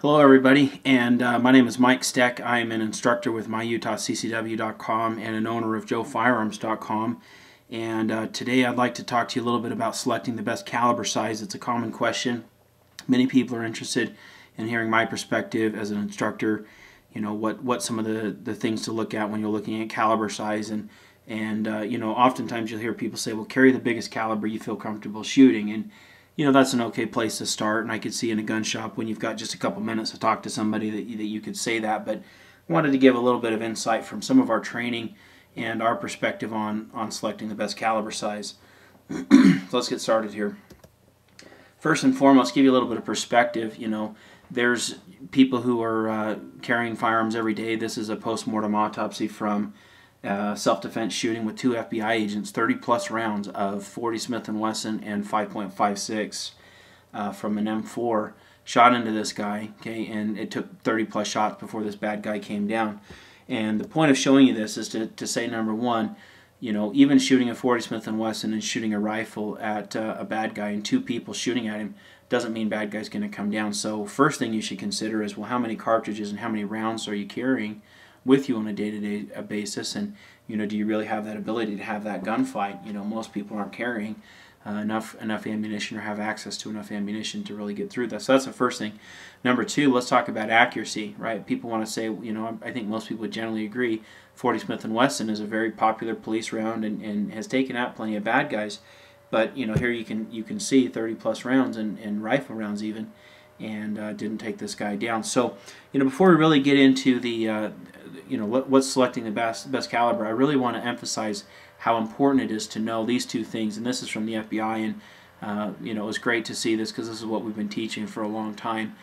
Hello everybody, and my name is Mike Steck. I am an instructor with myutahccw.com and an owner of joefirearms.com. And today I'd like to talk to you a little bit about selecting the best caliber size. It's a common question. Many people are interested in hearing my perspective as an instructor, you know, what some of the things to look at when you're looking at caliber size. And you know, oftentimes you'll hear people say, well, carry the biggest caliber you feel comfortable shooting. And you know, that's an okay place to start, and I could see in a gun shop when you've got just a couple minutes to talk to somebody that you could say that. But I wanted to give a little bit of insight from some of our training and our perspective on selecting the best caliber size. So let's get started here. First and foremost, give you a little bit of perspective. You know, there's people who are carrying firearms every day. This is a post-mortem autopsy from self-defense shooting with 2 FBI agents, 30 plus rounds of 40 Smith & Wesson and 5.56 from an M4 shot into this guy, okay, and it took 30 plus shots before this bad guy came down. And the point of showing you this is to say, number one, you know, even shooting a 40 Smith & Wesson and shooting a rifle at a bad guy and 2 people shooting at him doesn't mean bad guy's going to come down. So first thing you should consider is, well, how many cartridges and how many rounds are you carrying with you on a day-to-day basis? And you know, do you really have that ability to have that gunfight? You know, most people aren't carrying enough ammunition or have access to enough ammunition to really get through that. So that's the first thing. Number two, let's talk about accuracy, right? People want to say, you know, I think most people would generally agree 40 Smith & Wesson is a very popular police round and has taken out plenty of bad guys. But you know, here you can see 30 plus rounds and rifle rounds even, and didn't take this guy down. So you know, before we really get into the you know, what's selecting the best caliber, I really want to emphasize how important it is to know these two things. And this is from the FBI, and you know, it was great to see this because this is what we've been teaching for a long time.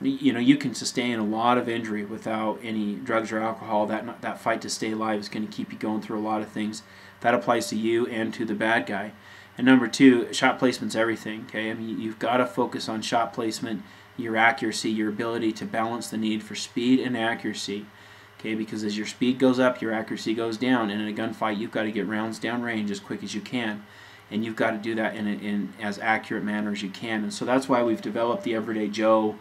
You know, you can sustain a lot of injury without any drugs or alcohol. That fight to stay alive is going to keep you going through a lot of things. That applies to you and to the bad guy. And number two, shot placement's everything. Okay, I mean, you've got to focus on shot placement, your accuracy, your ability to balance the need for speed and accuracy. Okay, because as your speed goes up, your accuracy goes down, and in a gunfight, you've got to get rounds down range as quick as you can, and you've got to do that in as accurate manner as you can. And so that's why we've developed the Everyday Joe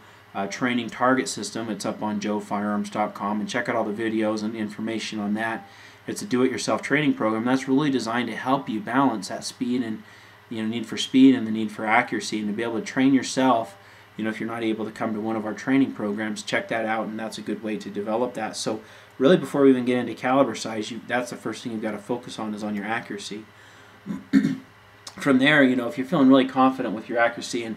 training target system. It's up on joefirearms.com, and check out all the videos and information on that. It's a do-it-yourself training program that's really designed to help you balance that speed and, you know, need for speed and the need for accuracy, and to be able to train yourself. You know, if you're not able to come to one of our training programs, check that out, and that's a good way to develop that. So really, before we even get into caliber size, that's the first thing you've got to focus on, is on your accuracy. From there, you know, if you're feeling really confident with your accuracy, and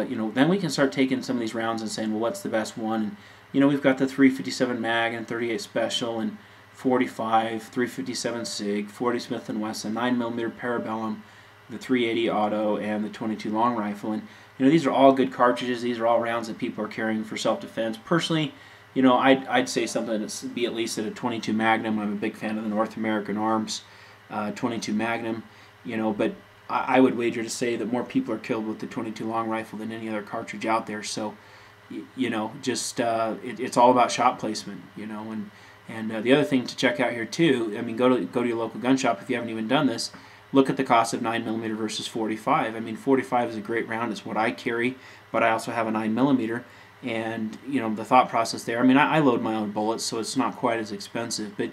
you know, then we can start taking some of these rounds and saying, well, what's the best one? And you know, we've got the 357 mag and 38 special and 45, 357 SIG, 40 Smith & Wesson, 9mm Parabellum, the 380 auto, and the 22 long rifle. And you know, these are all good cartridges. These are all rounds that people are carrying for self-defense. Personally, you know, I'd say something that's be at least at a 22 Magnum. I'm a big fan of the North American Arms 22 Magnum. You know, but I would wager to say that more people are killed with the 22 long rifle than any other cartridge out there. So, you know, just it's all about shot placement. You know, and the other thing to check out here too. I mean, go to your local gun shop if you haven't even done this. Look at the cost of 9mm versus 45. I mean, 45 is a great round. It's what I carry, but I also have a 9mm. And, you know, the thought process there, I mean, I load my own bullets, so it's not quite as expensive. But,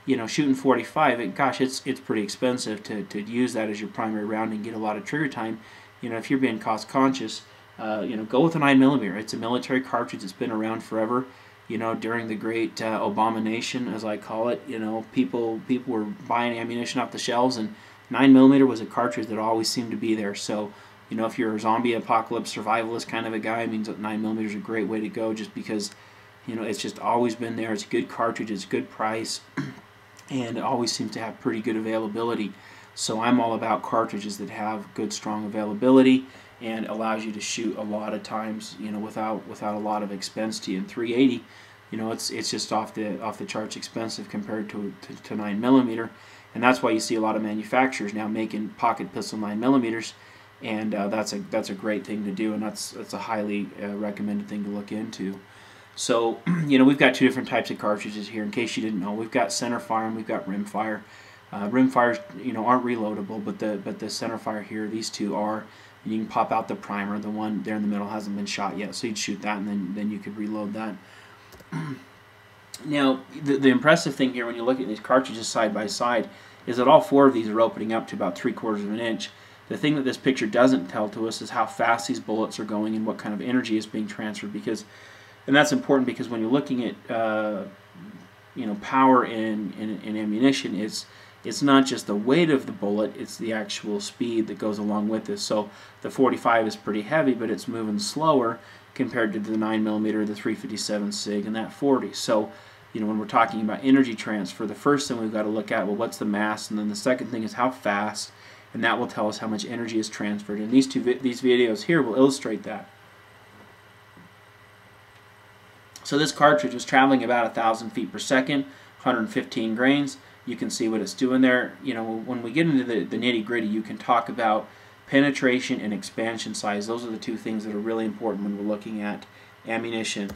you know, shooting 45, gosh, it's pretty expensive to use that as your primary round and get a lot of trigger time. You know, if you're being cost conscious, you know, go with a 9mm. It's a military cartridge. It's been around forever. You know, during the great abomination, as I call it, you know, people were buying ammunition off the shelves, and 9mm was a cartridge that always seemed to be there. So, you know, if you're a zombie apocalypse survivalist kind of a guy, it means that 9mm is a great way to go, just because, you know, it's just always been there. It's a good cartridge, it's a good price, and it always seems to have pretty good availability. So I'm all about cartridges that have good, strong availability and allows you to shoot a lot of times, you know, without a lot of expense to you. And 380, you know, it's just off the charts expensive compared to 9mm. And that's why you see a lot of manufacturers now making pocket pistol 9mm, and that's a great thing to do, and that's a highly recommended thing to look into. So, you know, we've got 2 different types of cartridges here. In case you didn't know, we've got center fire and we've got rim fire. Rim fires, you know, aren't reloadable, but the center fire here, these two are. You can pop out the primer. The one there in the middle hasn't been shot yet, so you'd shoot that, and then you could reload that. Now, the impressive thing here when you look at these cartridges side by side is that all 4 of these are opening up to about 3/4 of an inch. The thing that this picture doesn't tell to us is how fast these bullets are going and what kind of energy is being transferred, and that's important because when you're looking at power in ammunition, it's not just the weight of the bullet, it's the actual speed that goes along with this. So the 45 is pretty heavy, but it's moving slower compared to the 9mm, the 357 SIG, and that 40. So when we're talking about energy transfer, the first thing we've got to look at, well, what's the mass, and then the second thing is how fast, and that will tell us how much energy is transferred. And these videos here will illustrate that. So this cartridge was traveling about 1,000 feet per second, 115 grains. You can see what it's doing there. When we get into the nitty-gritty, you can talk about penetration and expansion size. Those are the 2 things that are really important when we're looking at ammunition.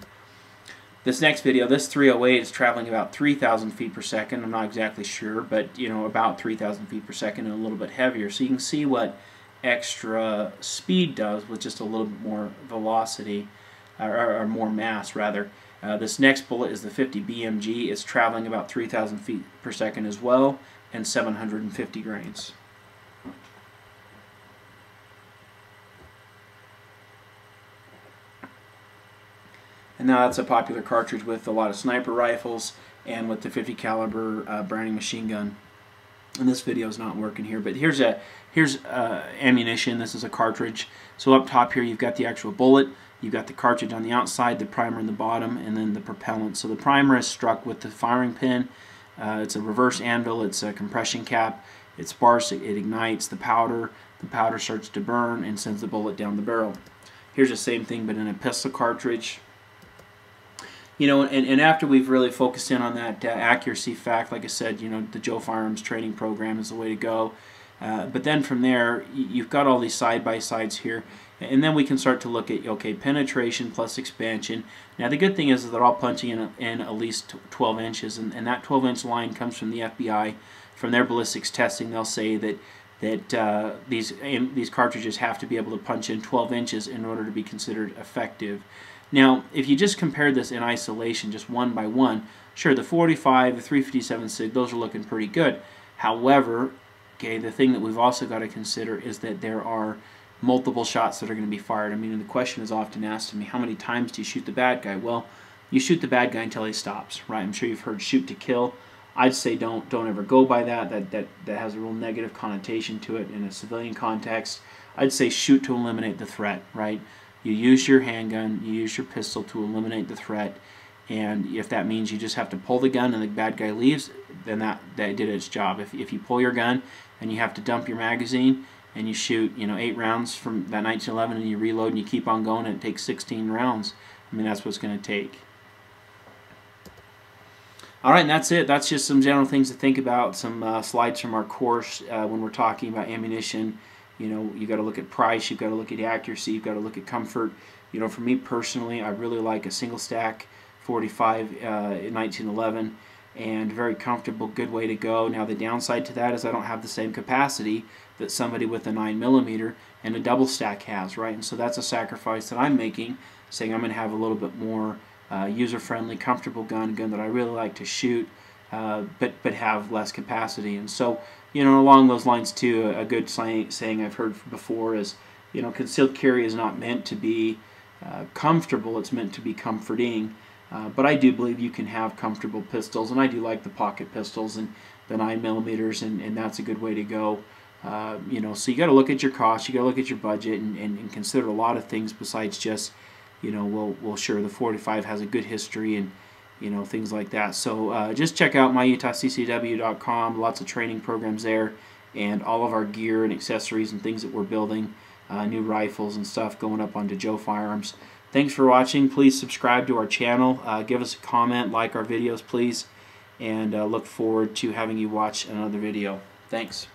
This next video, this 308 is traveling about 3,000 feet per second. I'm not exactly sure, but about 3,000 feet per second and a little bit heavier. So you can see what extra speed does with just a little bit more velocity, or more mass rather. This next bullet is the 50 BMG. It's traveling about 3,000 feet per second as well, and 750 grains. And now that's a popular cartridge with a lot of sniper rifles and with the 50 caliber Browning machine gun. And this video is not working here, but here's ammunition. This is a cartridge. So up top here you've got the actual bullet, you've got the cartridge on the outside, the primer in the bottom, and then the propellant. So the primer is struck with the firing pin. It's a reverse anvil, it's a compression cap, it sparks, it ignites the powder starts to burn and sends the bullet down the barrel. Here's the same thing but in a pistol cartridge. And after we've really focused in on that accuracy fact, like I said, the Joe Firearms training program is the way to go. But then from there, you've got all these side-by-sides here, and then we can start to look at, okay, penetration plus expansion. Now the good thing is that they're all punching in at least 12 inches, and that 12-inch line comes from the FBI. From their ballistics testing, they'll say that these cartridges have to be able to punch in 12 inches in order to be considered effective. Now, if you just compare this in isolation, just one by one, sure, the 45, the 357 SIG, those are looking pretty good. However, okay, the thing that we've also got to consider is that there are multiple shots that are going to be fired. I mean, the question is often asked to me, how many times do you shoot the bad guy? Well, you shoot the bad guy until he stops, right? I'm sure you've heard shoot to kill. I'd say don't ever go by that. That has a real negative connotation to it in a civilian context. I'd say shoot to eliminate the threat, right? You use your handgun, you use your pistol to eliminate the threat, and if that means you just have to pull the gun and the bad guy leaves, then that did its job. If you pull your gun and you have to dump your magazine and you shoot 8 rounds from that 1911 and you reload and you keep on going and it takes 16 rounds, I mean, that's what it's going to take. Alright, and that's it. That's just some general things to think about, some slides from our course when we're talking about ammunition. You've got to look at price, you've got to look at accuracy, you've got to look at comfort. For me personally, I really like a single stack 45 in 1911, and very comfortable, good way to go. Now the downside to that is I don't have the same capacity that somebody with a 9mm and a double stack has, right? And so that's a sacrifice that I'm making, saying I'm going to have a little bit more user-friendly, comfortable gun that I really like to shoot, but have less capacity. And so, along those lines too, a good saying I've heard before is, concealed carry is not meant to be comfortable, it's meant to be comforting. But I do believe you can have comfortable pistols, and I do like the pocket pistols and the 9mm, and that's a good way to go. So you got to look at your costs, you got to look at your budget, and consider a lot of things besides just, well, sure, the 45 has a good history and things like that. So just check out myutahccw.com. Lots of training programs there, and all of our gear and accessories and things that we're building, new rifles and stuff going up onto Joe Firearms. Thanks for watching. Please subscribe to our channel. Give us a comment, like our videos, please, and look forward to having you watch another video. Thanks.